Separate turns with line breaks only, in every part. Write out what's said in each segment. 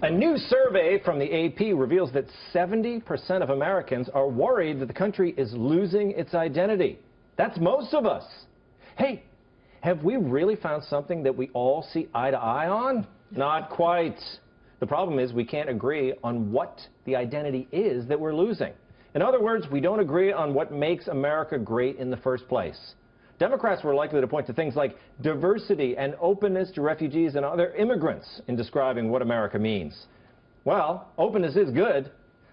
A new survey from the AP reveals that 70% of Americans are worried that the country is losing its identity. That's most of us. Hey, have we really found something that we all see eye to eye on? Not quite. The problem is we can't agree on what the identity is that we're losing. In other words, we don't agree on what makes America great in the first place. Democrats were likely to point to things like diversity and openness to refugees and other immigrants in describing what America means. Well, openness is good,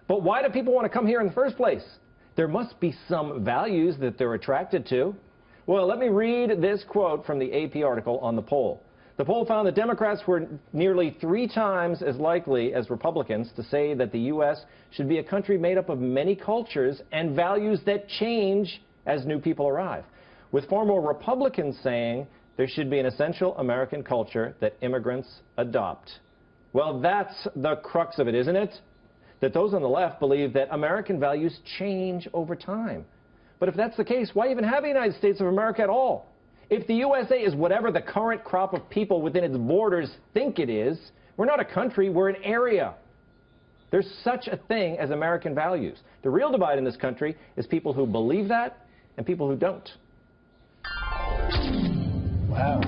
but why do people want to come here in the first place? There must be some values that they're attracted to. Well, let me read this quote from the AP article on the poll. The poll found that Democrats were nearly 3 times as likely as Republicans to say that the U.S. should be a country made up of many cultures and values that change as new people arrive, with far more Republicans saying there should be an essential American culture that immigrants adopt. Well, that's the crux of it, isn't it? That those on the left believe that American values change over time. But if that's the case, why even have a United States of America at all? If the USA is whatever the current crop of people within its borders think it is, we're not a country, we're an area. There's such a thing as American values. The real divide in this country is people who believe that and people who don't.
Wow.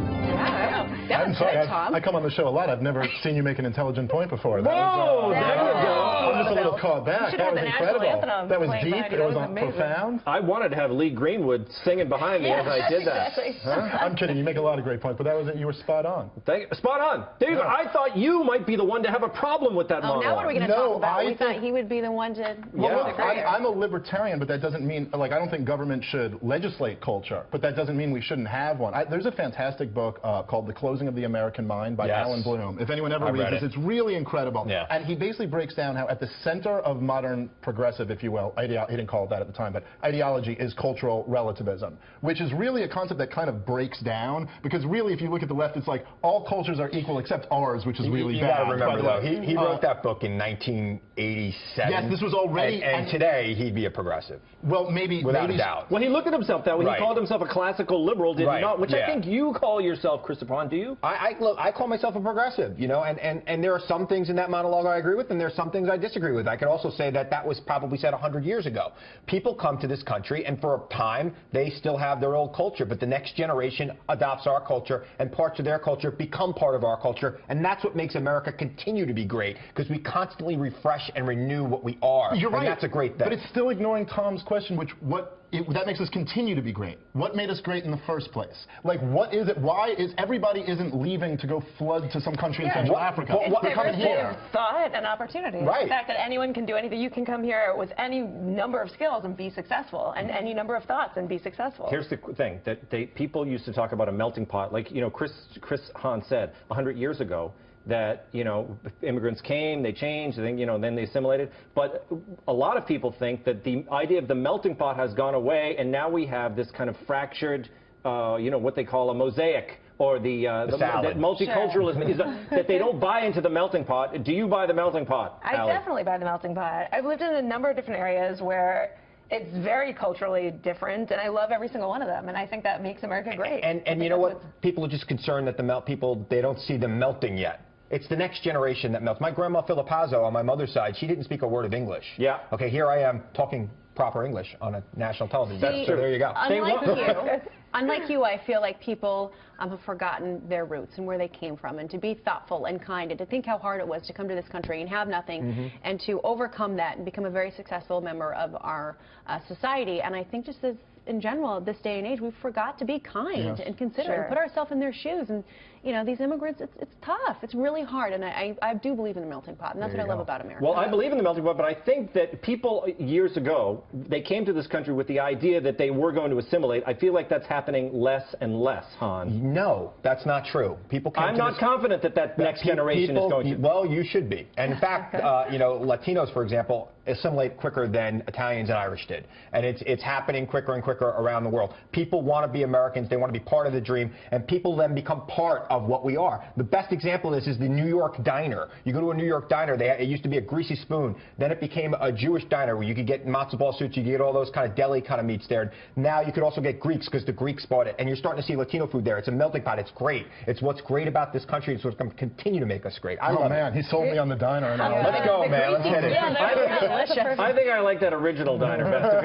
Yeah,
I'm sorry, I come on the show a lot. I've never seen you make an intelligent point before. That
Whoa, there you go.
I'm just a little caught back. That was incredible. That was deep. It was profound.
I wanted to have Lee Greenwood singing behind me as I did that.
Huh? I'm kidding. You make a lot of great points, but that was it. You were spot on.
Spot on. There you go. I thought you might be the one to have a problem with that monologue.
Now what are we going to talk about? We thought he would be the one to...
Well, look, I'm a libertarian, but that doesn't mean, like, I don't think government should legislate culture, but that doesn't mean we shouldn't have one. There's a fantastic book called The Closing of the American Mind by Alan Bloom. If anyone ever reads this, it's really incredible. Yeah. And he basically breaks down how at the center of modern progressive, if you will, he didn't call it that at the time, but ideology is cultural relativism, which is really a concept that kind of breaks down, because really if you look at the left, it's like all cultures are equal except ours, which is really bad.
You got to remember, though, he wrote that book in 1987.
Yes, this was already...
And today, he'd be a progressive.
Well, maybe...
Without a doubt.
Well, he looked at himself that way. He called himself a classical liberal, did he not? Which I think you call yourself, Christopher, do you?
Look, I call myself a progressive, you know, and there are some things in that monologue I agree with, and there are some things I disagree with. I could also say that that was probably said 100 years ago. People come to this country, and for a time, they still have their old culture, but the next generation adopts our culture, and parts of their culture become part of our culture, and that's what makes America continue to be great, because we constantly refresh and renew what we are.
You're right.
And that's a great thing.
But it's still ignoring Tom's question, that makes us continue to be great. What made us great in the first place? Like, what is it? Why is everybody isn't leaving to go flood to some country in Central Africa?
It's
coming here.
Thought and opportunity.
Right.
The fact that anyone can do anything. You can come here with any number of skills and be successful, and any number of thoughts and be successful.
Here's the thing, that people used to talk about a melting pot. Like, you know, Chris Hahn said 100 years ago, that, you know, immigrants came, they changed, then, you know, then they assimilated. But a lot of people think that the idea of the melting pot has gone away, and now we have this kind of fractured, you know, what they call a mosaic, or the multiculturalism, is that they don't buy into the melting pot. Do you buy the melting pot,
I
Allie?
definitely buy the melting pot. I've lived in a number of different areas where it's very culturally different, and I love every single one of them, and I think that makes America great.
And you know what? People are just concerned that they don't see them melting yet. It's the next generation that melts. My grandma Filipazzo on my mother's side, she didn't speak a word of English. Yeah. Okay, here I am talking proper English on a national television. So there you go.
Unlike you, I feel like people have forgotten their roots and where they came from, and to be thoughtful and kind, and to think how hard it was to come to this country and have nothing, and to overcome that and become a very successful member of our society. And I think just as in general, this day and age, we forgot to be kind and considerate and put ourselves in their shoes. And, you know, these immigrants, it's tough. It's really hard. And I do believe in the melting pot, and that's what I love about America.
Well, I believe in the melting pot, but I think that people years ago, they came to this country with the idea that they were going to assimilate. I feel like that's happening less and less, Han.
No, that's not true.
I'm not confident that next generation is going to.
Well, you should be. And in fact, you know, Latinos, for example, assimilate quicker than Italians and Irish did. And it's happening quicker and quicker around the world. People want to be Americans. They want to be part of the dream. And people then become part of what we are. The best example of this is the New York diner. You go to a New York diner, it used to be a greasy spoon. Then it became a Jewish diner where you could get matzo ball suits, you could get all those kind of deli kind of meats there. Now you could also get Greeks because the Greeks bought it. And you're starting to see Latino food there. It's a melting pot. It's great. It's what's great about this country. It's what's going to continue to make us great. I love
man,
it.
he sold me on the diner.
Let's go, man. Let's get it.
Yeah, they're delicious.
I think I like that original diner best.